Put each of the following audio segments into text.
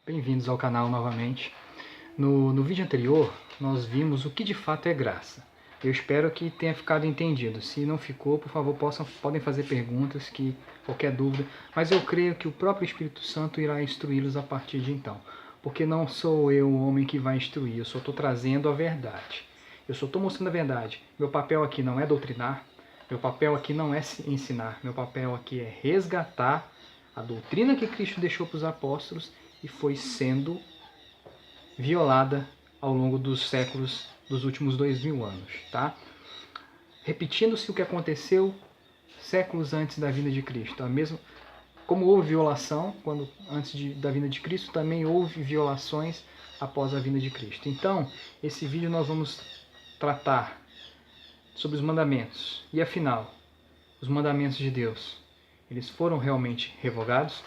Bem-vindos ao canal novamente. No vídeo anterior, nós vimos o que de fato é graça. Eu espero que tenha ficado entendido. Se não ficou, por favor, podem fazer perguntas, qualquer dúvida. Mas eu creio que o próprio Espírito Santo irá instruí-los a partir de então. Porque não sou eu o homem que vai instruir, eu só estou trazendo a verdade. Eu só estou mostrando a verdade. Meu papel aqui não é doutrinar, meu papel aqui não é ensinar, meu papel aqui é resgatar a doutrina que Cristo deixou para os apóstolos e foi sendo violada ao longo dos séculos, dos últimos 2000 anos, tá? Repetindo-se o que aconteceu séculos antes da vinda de Cristo. Como houve violação da vinda de Cristo, também houve violações após a vinda de Cristo. Então, esse vídeo nós vamos tratar sobre os mandamentos. E afinal, os mandamentos de Deus, eles foram realmente revogados?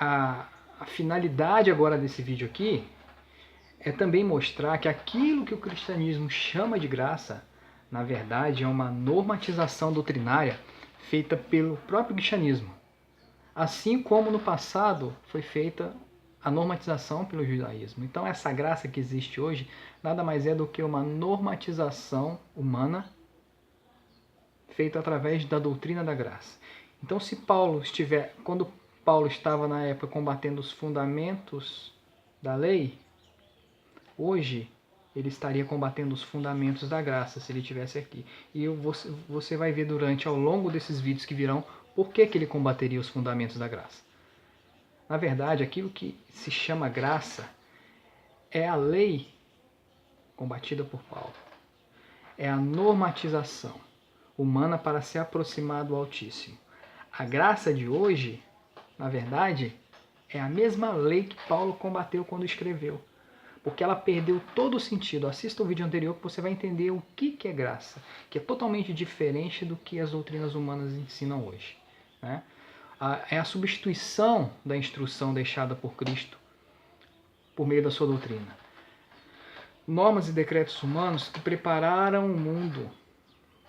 A finalidade agora desse vídeo aqui é também mostrar que aquilo que o cristianismo chama de graça, na verdade é uma normatização doutrinária feita pelo próprio cristianismo. Assim como no passado foi feita a normatização pelo judaísmo. Então essa graça que existe hoje nada mais é do que uma normatização humana feita através da doutrina da graça. Então quando Paulo estava na época combatendo os fundamentos da lei, hoje ele estaria combatendo os fundamentos da graça se ele estivesse aqui. E você vai ver ao longo desses vídeos que virão por que ele combateria os fundamentos da graça. Na verdade, aquilo que se chama graça é a lei combatida por Paulo. É a normatização humana para se aproximar do Altíssimo. A graça de hoje, na verdade, é a mesma lei que Paulo combateu quando escreveu. Porque ela perdeu todo o sentido. Assista o vídeo anterior que você vai entender o que é graça, que é totalmente diferente do que as doutrinas humanas ensinam hoje, né? É a substituição da instrução deixada por Cristo por meio da sua doutrina. Normas e decretos humanos que prepararam o mundo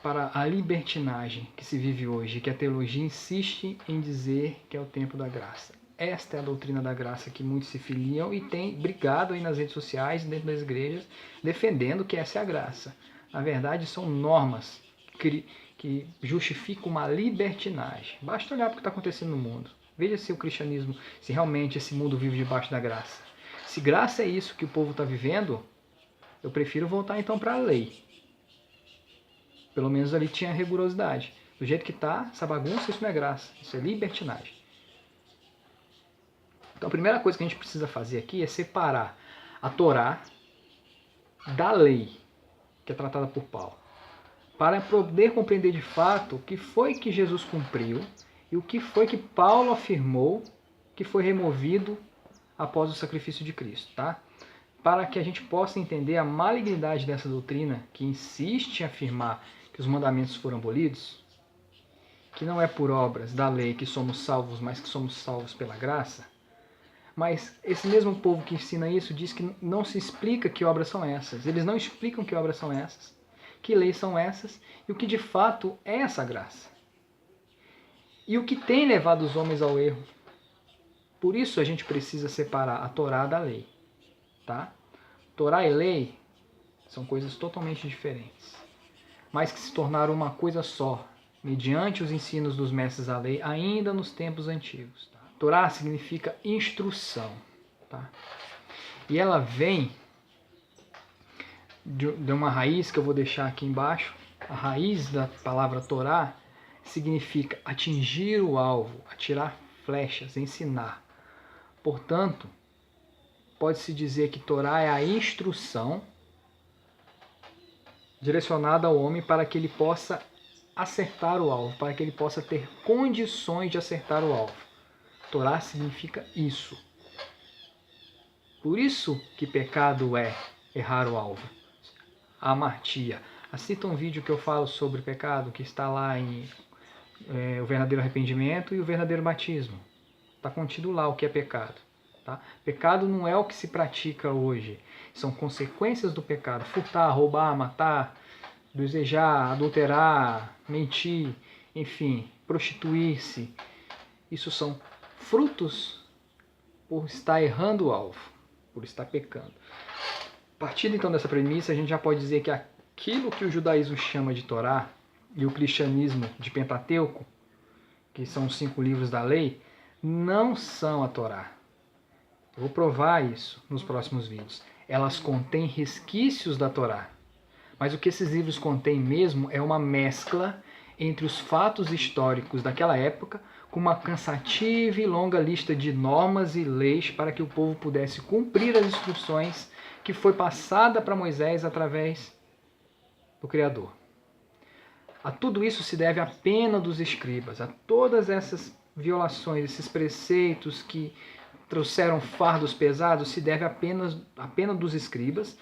para a libertinagem que se vive hoje, que a teologia insiste em dizer que é o tempo da graça. Esta é a doutrina da graça que muitos se filiam e têm brigado aí nas redes sociais, dentro das igrejas, defendendo que essa é a graça. Na verdade, são normas que justificam uma libertinagem. Basta olhar para o que está acontecendo no mundo. Veja se o cristianismo, se realmente esse mundo vive debaixo da graça. Se graça é isso que o povo está vivendo, eu prefiro voltar então para a lei. Pelo menos ali tinha rigorosidade. Do jeito que está, essa bagunça, isso não é graça, isso é libertinagem. Então a primeira coisa que a gente precisa fazer aqui é separar a Torá da lei, que é tratada por Paulo, para poder compreender de fato o que foi que Jesus cumpriu e o que foi que Paulo afirmou que foi removido após o sacrifício de Cristo, tá? Para que a gente possa entender a malignidade dessa doutrina que insiste em afirmar que os mandamentos foram abolidos, que não é por obras da lei que somos salvos, mas que somos salvos pela graça. Mas esse mesmo povo que ensina isso diz que não se explica que obras são essas. Eles não explicam que obras são essas, que leis são essas e o que de fato é essa graça. E o que tem levado os homens ao erro. Por isso a gente precisa separar a Torá da lei. Tá? Torá e lei são coisas totalmente diferentes, mas que se tornaram uma coisa só, mediante os ensinos dos mestres da lei, ainda nos tempos antigos. Tá? Torá significa instrução. Tá? E ela vem de uma raiz que eu vou deixar aqui embaixo. A raiz da palavra Torá significa atingir o alvo, atirar flechas, ensinar. Portanto, pode-se dizer que Torá é a instrução direcionada ao homem para que ele possa acertar o alvo, para que ele possa ter condições de acertar o alvo. Torá significa isso. Por isso que pecado é errar o alvo. Amartia. Assista um vídeo que eu falo sobre pecado, que está lá em o verdadeiro arrependimento e o verdadeiro batismo. Está contido lá o que é pecado. Tá? Pecado não é o que se pratica hoje. São consequências do pecado. Furtar, roubar, matar, desejar, adulterar, mentir, enfim, prostituir-se. Isso são frutos por estar errando o alvo, por estar pecando. Partindo então dessa premissa, a gente já pode dizer que aquilo que o judaísmo chama de Torá e o cristianismo de Pentateuco, que são os 5 livros da lei, não são a Torá. Eu vou provar isso nos próximos vídeos. Elas contêm resquícios da Torá. Mas o que esses livros contêm mesmo é uma mescla entre os fatos históricos daquela época com uma cansativa e longa lista de normas e leis para que o povo pudesse cumprir as instruções que foi passada para Moisés através do Criador. A tudo isso se deve a pena dos escribas, a todas essas violações, esses preceitos que trouxeram fardos pesados, se deve a pena dos escribas,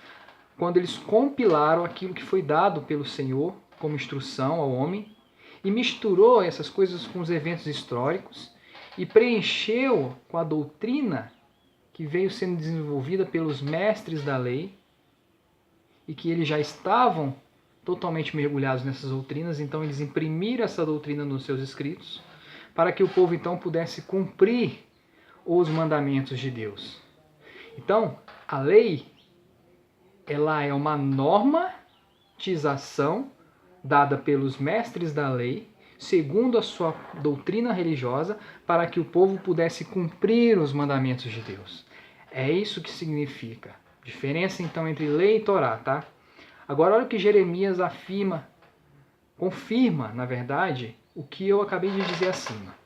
quando eles compilaram aquilo que foi dado pelo Senhor como instrução ao homem, e misturou essas coisas com os eventos históricos, e preencheu com a doutrina que veio sendo desenvolvida pelos mestres da lei, e que eles já estavam totalmente mergulhados nessas doutrinas, então eles imprimiram essa doutrina nos seus escritos, para que o povo então pudesse cumprir os mandamentos de Deus. Então, a lei, ela é uma normatização dada pelos mestres da lei, segundo a sua doutrina religiosa, para que o povo pudesse cumprir os mandamentos de Deus. É isso que significa. Diferença então entre lei e Torá, tá? Agora olha o que Jeremias afirma, confirma, na verdade, o que eu acabei de dizer acima.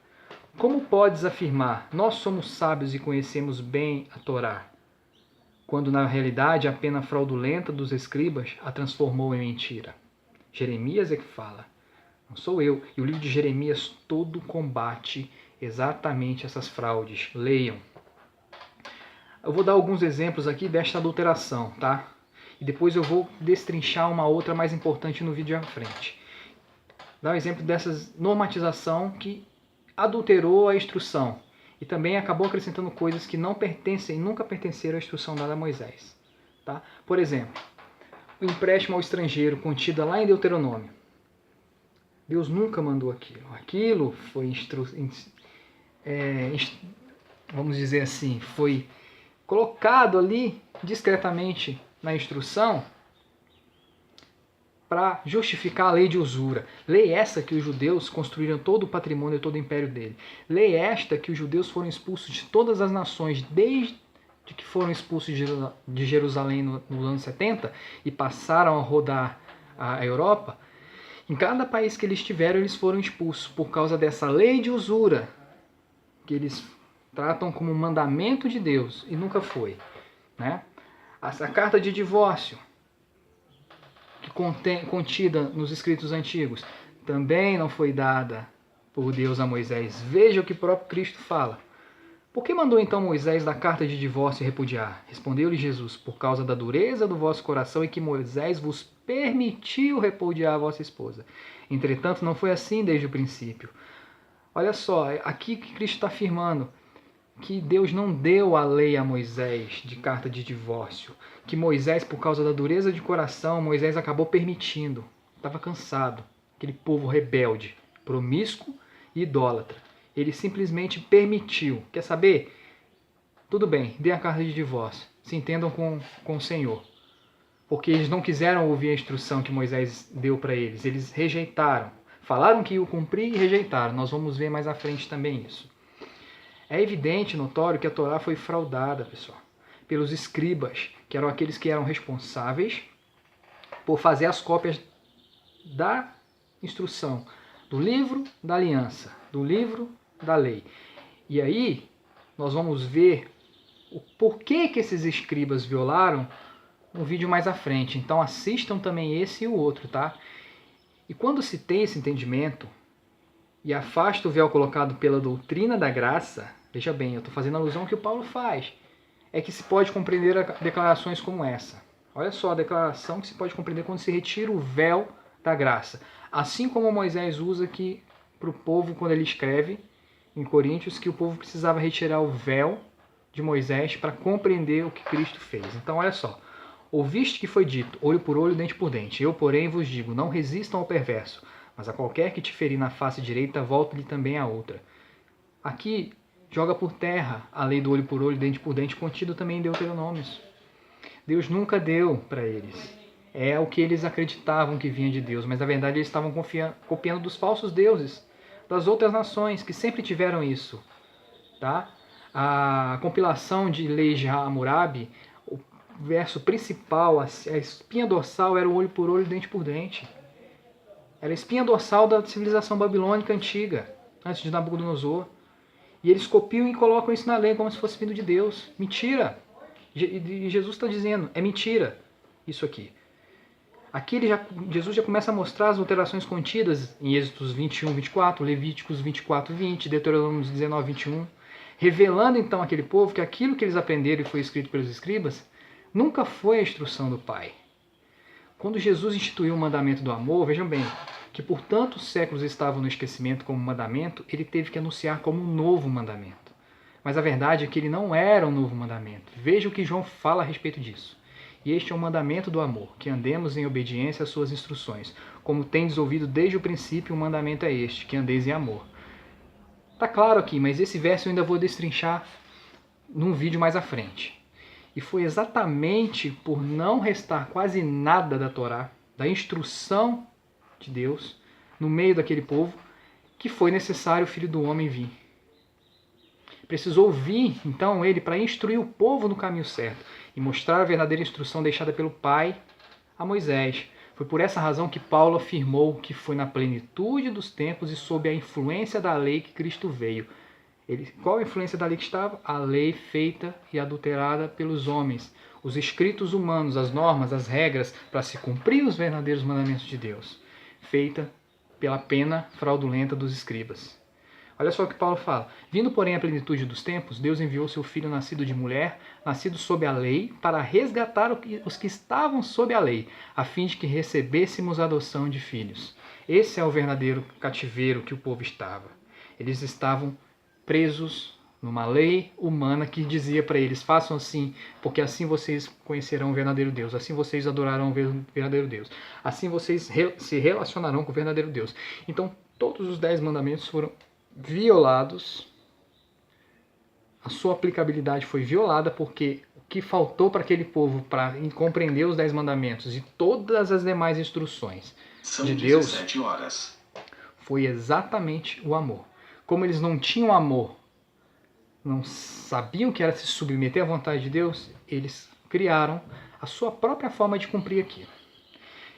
Como podes afirmar, nós somos sábios e conhecemos bem a Torá, quando na realidade a pena fraudulenta dos escribas a transformou em mentira? Jeremias é que fala, não sou eu. E o livro de Jeremias todo combate exatamente essas fraudes. Leiam. Eu vou dar alguns exemplos aqui desta adulteração, tá? E depois eu vou destrinchar uma outra mais importante no vídeo à frente. Dá um exemplo dessa normatização que adulterou a instrução e também acabou acrescentando coisas que não pertencem, nunca pertenceram à instrução dada a Moisés. Tá? Por exemplo, o empréstimo ao estrangeiro contido lá em Deuteronômio. Deus nunca mandou aquilo. Aquilo foi, vamos dizer assim, foi colocado ali discretamente na instrução para justificar a lei de usura. Lei essa que os judeus construíram todo o patrimônio e todo o império dele. Lei esta que os judeus foram expulsos de todas as nações desde que foram expulsos de Jerusalém no ano 70 e passaram a rodar a Europa. Em cada país que eles estiveram, eles foram expulsos por causa dessa lei de usura, que eles tratam como um mandamento de Deus, e nunca foi. Né? Essa carta de divórcio, que contida nos escritos antigos, também não foi dada por Deus a Moisés. Veja o que o próprio Cristo fala. Por que mandou então Moisés dar carta de divórcio e repudiar? Respondeu-lhe Jesus, por causa da dureza do vosso coração e que Moisés vos permitiu repudiar a vossa esposa. Entretanto, não foi assim desde o princípio. Olha só, aqui que Cristo está afirmando que Deus não deu a lei a Moisés de carta de divórcio, que Moisés, por causa da dureza de coração, Moisés acabou permitindo. Estava cansado, aquele povo rebelde, promíscuo e idólatra. Ele simplesmente permitiu. Quer saber? Tudo bem, dê a carta de divórcio. Se entendam com o Senhor. Porque eles não quiseram ouvir a instrução que Moisés deu para eles. Eles rejeitaram. Falaram que iam cumprir e rejeitaram. Nós vamos ver mais à frente também isso. É evidente, notório, que a Torá foi fraudada, pessoal, pelos escribas, que eram aqueles que eram responsáveis por fazer as cópias da instrução, do livro da aliança, do livro da lei. E aí, nós vamos ver o porquê que esses escribas violaram no vídeo mais à frente. Então assistam também esse e o outro, tá? E quando se tem esse entendimento e afasta o véu colocado pela doutrina da graça, Veja bem, eu estou fazendo alusão ao que o Paulo faz. É que se pode compreender declarações como essa. Olha só a declaração que se pode compreender quando se retira o véu da graça. Assim como Moisés usa aqui para o povo quando ele escreve em Coríntios que o povo precisava retirar o véu de Moisés para compreender o que Cristo fez. Então olha só. Ouviste que foi dito, olho por olho, dente por dente. Eu, porém, vos digo, não resistam ao perverso, mas a qualquer que te ferir na face direita, volte-lhe também a outra. Aqui joga por terra a lei do olho por olho, dente por dente, contido também em Deuteronômios. Deus nunca deu para eles. É o que eles acreditavam que vinha de Deus, mas na verdade eles estavam copiando dos falsos deuses, das outras nações que sempre tiveram isso. Tá? A compilação de leis de Hammurabi, o verso principal, a espinha dorsal era o olho por olho, dente por dente. Era a espinha dorsal da civilização babilônica antiga, antes de Nabucodonosor. E eles copiam e colocam isso na lei como se fosse vindo de Deus. Mentira! E Jesus está dizendo, é mentira isso aqui. Aqui Jesus já começa a mostrar as alterações contidas em Êxodos 21, 24, Levíticos 24, 20, Deuteronômio 19, 21, revelando então àquele povo que aquilo que eles aprenderam e foi escrito pelos escribas nunca foi a instrução do Pai. Quando Jesus instituiu o mandamento do amor, vejam bem, que por tantos séculos estava no esquecimento como mandamento, ele teve que anunciar como um novo mandamento. Mas a verdade é que ele não era um novo mandamento. Veja o que João fala a respeito disso. E este é o mandamento do amor, que andemos em obediência às suas instruções. Como tendes ouvido desde o princípio, o mandamento é este, que andeis em amor. Está claro aqui, mas esse verso eu ainda vou destrinchar num vídeo mais à frente. E foi exatamente por não restar quase nada da Torá, da instrução de Deus, no meio daquele povo, que foi necessário o Filho do Homem vir. Precisou vir, então, ele para instruir o povo no caminho certo e mostrar a verdadeira instrução deixada pelo Pai a Moisés. Foi por essa razão que Paulo afirmou que foi na plenitude dos tempos e sob a influência da lei que Cristo veio. Qual a influência da lei que estava? A lei feita e adulterada pelos homens, os escritos humanos, as normas, as regras, para se cumprir os verdadeiros mandamentos de Deus, feita pela pena fraudulenta dos escribas. Olha só o que Paulo fala. Vindo, porém, à plenitude dos tempos, Deus enviou seu Filho nascido de mulher, nascido sob a lei, para resgatar os que estavam sob a lei, a fim de que recebêssemos a adoção de filhos. Esse é o verdadeiro cativeiro que o povo estava. Eles estavam presos numa lei humana que dizia para eles, façam assim, porque assim vocês conhecerão o verdadeiro Deus, assim vocês adorarão o verdadeiro Deus, assim vocês se relacionarão com o verdadeiro Deus. Então, todos os 10 mandamentos foram violados, a sua aplicabilidade foi violada, porque o que faltou para aquele povo para compreender os 10 mandamentos e todas as demais instruções de Deus 17 horas. Foi exatamente o amor. Como eles não tinham amor, não sabiam que era se submeter à vontade de Deus, eles criaram a sua própria forma de cumprir aquilo.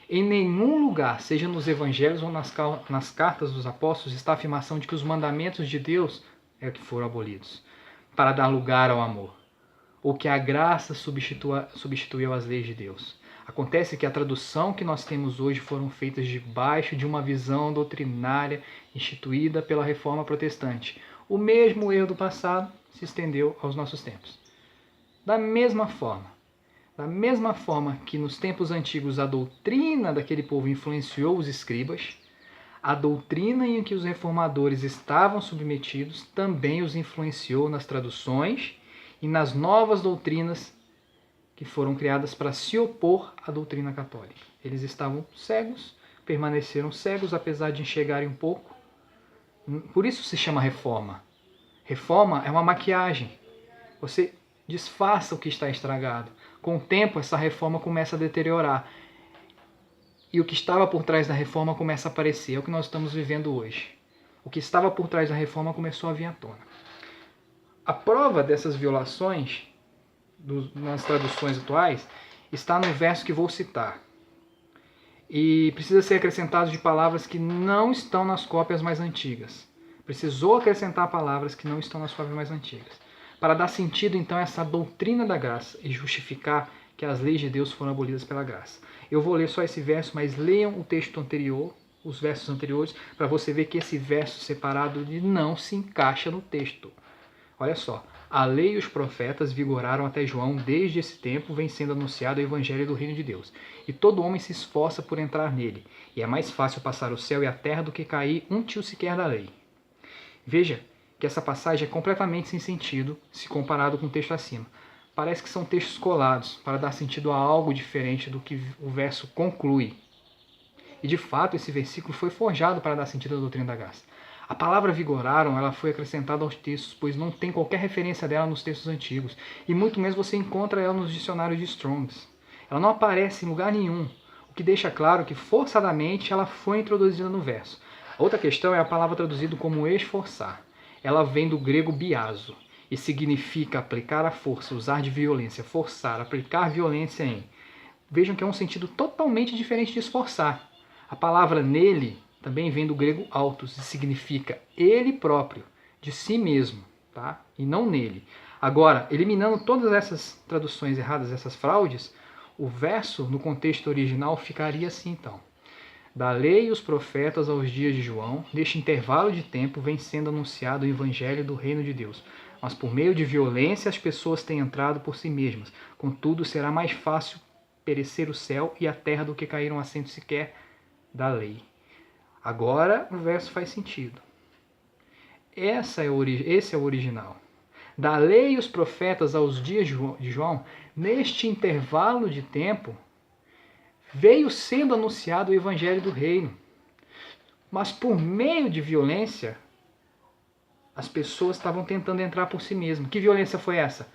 Em nenhum lugar, seja nos evangelhos ou nas cartas dos apóstolos, está a afirmação de que os mandamentos de Deus é que foram abolidos, para dar lugar ao amor, ou que a graça substituiu as leis de Deus. Acontece que a tradução que nós temos hoje foram feitas debaixo de uma visão doutrinária instituída pela Reforma Protestante. O mesmo erro do passado se estendeu aos nossos tempos. Da mesma forma que nos tempos antigos a doutrina daquele povo influenciou os escribas, a doutrina em que os reformadores estavam submetidos também os influenciou nas traduções e nas novas doutrinas que foram criadas para se opor à doutrina católica. Eles estavam cegos, permaneceram cegos apesar de enxergarem um pouco. Por isso se chama reforma. Reforma é uma maquiagem. Você disfarça o que está estragado. Com o tempo, essa reforma começa a deteriorar. E o que estava por trás da reforma começa a aparecer. É o que nós estamos vivendo hoje. O que estava por trás da reforma começou a vir à tona. A prova dessas violações nas traduções atuais está no verso que vou citar. E precisa ser acrescentado de palavras que não estão nas cópias mais antigas. Precisou acrescentar palavras que não estão nas cópias mais antigas, para dar sentido então a essa doutrina da graça e justificar que as leis de Deus foram abolidas pela graça. Eu vou ler só esse verso, mas leiam o texto anterior, os versos anteriores, para você ver que esse verso separado não se encaixa no texto. Olha só, a lei e os profetas vigoraram até João, desde esse tempo vem sendo anunciado o evangelho do reino de Deus. E todo homem se esforça por entrar nele, e é mais fácil passar o céu e a terra do que cair um tio sequer da lei. Veja que essa passagem é completamente sem sentido se comparado com o texto acima. Parece que são textos colados para dar sentido a algo diferente do que o verso conclui. E de fato esse versículo foi forjado para dar sentido à doutrina da graça. A palavra vigoraram, ela foi acrescentada aos textos, pois não tem qualquer referência dela nos textos antigos, e muito menos você encontra ela nos dicionários de Strongs. Ela não aparece em lugar nenhum, o que deixa claro que forçadamente ela foi introduzida no verso. A outra questão é a palavra traduzida como esforçar. Ela vem do grego biazo, e significa aplicar a força, usar de violência, forçar, aplicar violência em. Vejam que é um sentido totalmente diferente de esforçar. A palavra nele também vem do grego autos e significa ele próprio, de si mesmo, tá? E não nele. Agora, eliminando todas essas traduções erradas, essas fraudes, o verso no contexto original ficaria assim então. Da lei e os profetas aos dias de João, neste intervalo de tempo vem sendo anunciado o evangelho do reino de Deus. Mas por meio de violência as pessoas têm entrado por si mesmas. Contudo, será mais fácil perecer o céu e a terra do que cair um assento sequer da lei. Agora o verso faz sentido. Esse é o original. Da lei e os profetas aos dias de João, neste intervalo de tempo, veio sendo anunciado o evangelho do reino. Mas por meio de violência, as pessoas estavam tentando entrar por si mesmas. Que violência foi essa?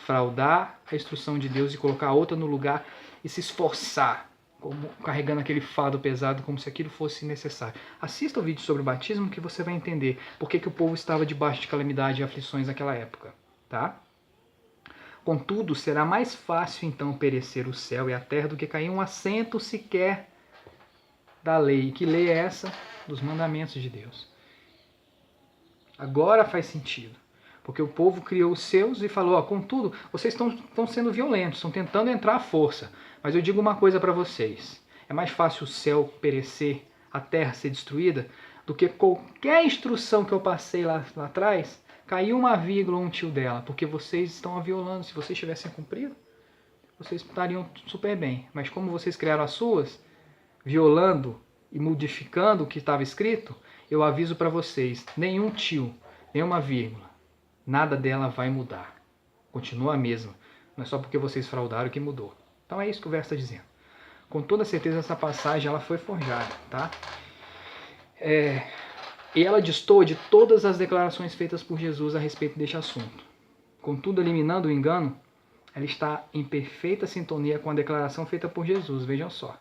Fraudar a instrução de Deus e colocar outra no lugar e se esforçar, como carregando aquele fardo pesado como se aquilo fosse necessário. Assista o vídeo sobre o batismo que você vai entender por que o povo estava debaixo de calamidade e aflições naquela época. Tá? Contudo, será mais fácil então perecer o céu e a terra do que cair um assento sequer da lei. Que lei é essa? Dos mandamentos de Deus. Agora faz sentido. Porque o povo criou os seus e falou, contudo, vocês estão sendo violentos, estão tentando entrar à força. Mas eu digo uma coisa para vocês. É mais fácil o céu perecer, a terra ser destruída, do que qualquer instrução que eu passei lá atrás, cair uma vírgula ou um tio dela. Porque vocês estão a violando. Se vocês tivessem cumprido, vocês estariam super bem. Mas como vocês criaram as suas, violando e modificando o que estava escrito, eu aviso para vocês, nenhum tio, nenhuma vírgula, nada dela vai mudar. Continua a mesma. Não é só porque vocês fraudaram que mudou. Então é isso que o verso está dizendo. Com toda certeza essa passagem ela foi forjada. Tá? E ela destoa de todas as declarações feitas por Jesus a respeito deste assunto. Contudo, eliminando o engano, ela está em perfeita sintonia com a declaração feita por Jesus. Vejam só.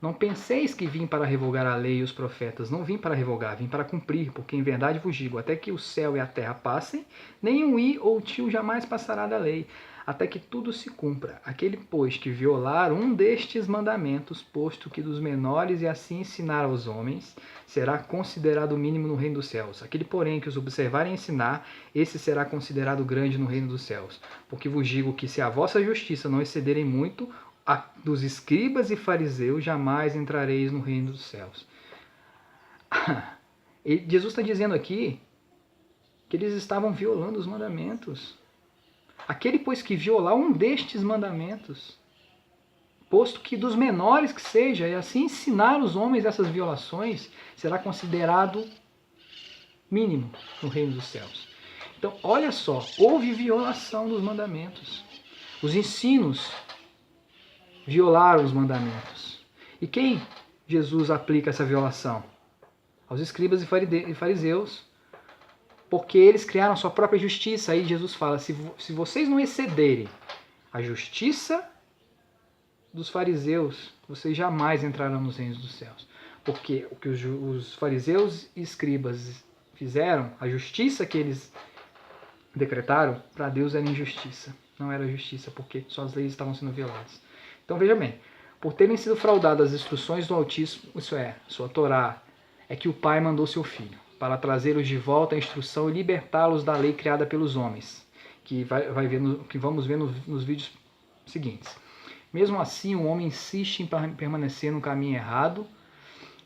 Não penseis que vim para revogar a lei e os profetas. Não vim para revogar, vim para cumprir, porque em verdade vos digo, até que o céu e a terra passem, nenhum i ou tio jamais passará da lei, até que tudo se cumpra. Aquele, pois, que violar um destes mandamentos, posto que dos menores e assim ensinar aos homens, será considerado mínimo no reino dos céus. Aquele, porém, que os observar e ensinar, esse será considerado grande no reino dos céus. Porque vos digo que se a vossa justiça não excederem muito, a dos escribas e fariseus jamais entrareis no reino dos céus. E Jesus está dizendo aqui que eles estavam violando os mandamentos. Aquele, pois, que violar um destes mandamentos, posto que dos menores que seja, e assim ensinar os homens essas violações, será considerado mínimo no reino dos céus. Então, olha só, houve violação dos mandamentos. Os ensinos violaram os mandamentos. E quem Jesus aplica essa violação? Aos escribas e fariseus, porque eles criaram sua própria justiça. Aí Jesus fala, se vocês não excederem a justiça dos fariseus, vocês jamais entrarão nos reinos dos céus. Porque o que os fariseus e escribas fizeram, a justiça que eles decretaram, para Deus era injustiça. Não era justiça, porque suas leis estavam sendo violadas. Então veja bem, por terem sido fraudadas as instruções do Altíssimo, isso é, sua Torá, é que o Pai mandou seu Filho, para trazê-los de volta à instrução e libertá-los da lei criada pelos homens, que vamos ver nos vídeos seguintes. Mesmo assim, o homem insiste em permanecer no caminho errado,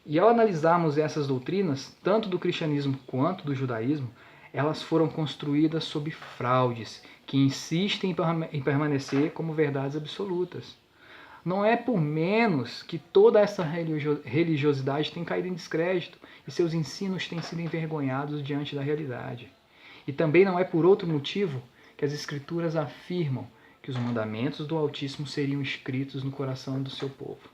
e ao analisarmos essas doutrinas, tanto do cristianismo quanto do judaísmo, elas foram construídas sob fraudes que insistem em permanecer como verdades absolutas. Não é por menos que toda essa religiosidade tem caído em descrédito e seus ensinos têm sido envergonhados diante da realidade. E também não é por outro motivo que as Escrituras afirmam que os mandamentos do Altíssimo seriam escritos no coração do seu povo.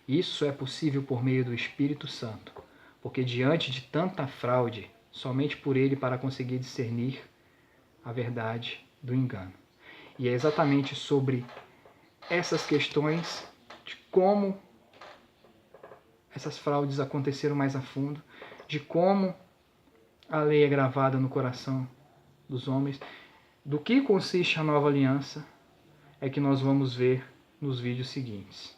Isso é possível por meio do Espírito Santo, porque diante de tanta fraude, somente por ele para conseguir discernir a verdade do engano. E é exatamente sobre essas questões de como essas fraudes aconteceram mais a fundo, de como a lei é gravada no coração dos homens, do que consiste a nova aliança, é que nós vamos ver nos vídeos seguintes.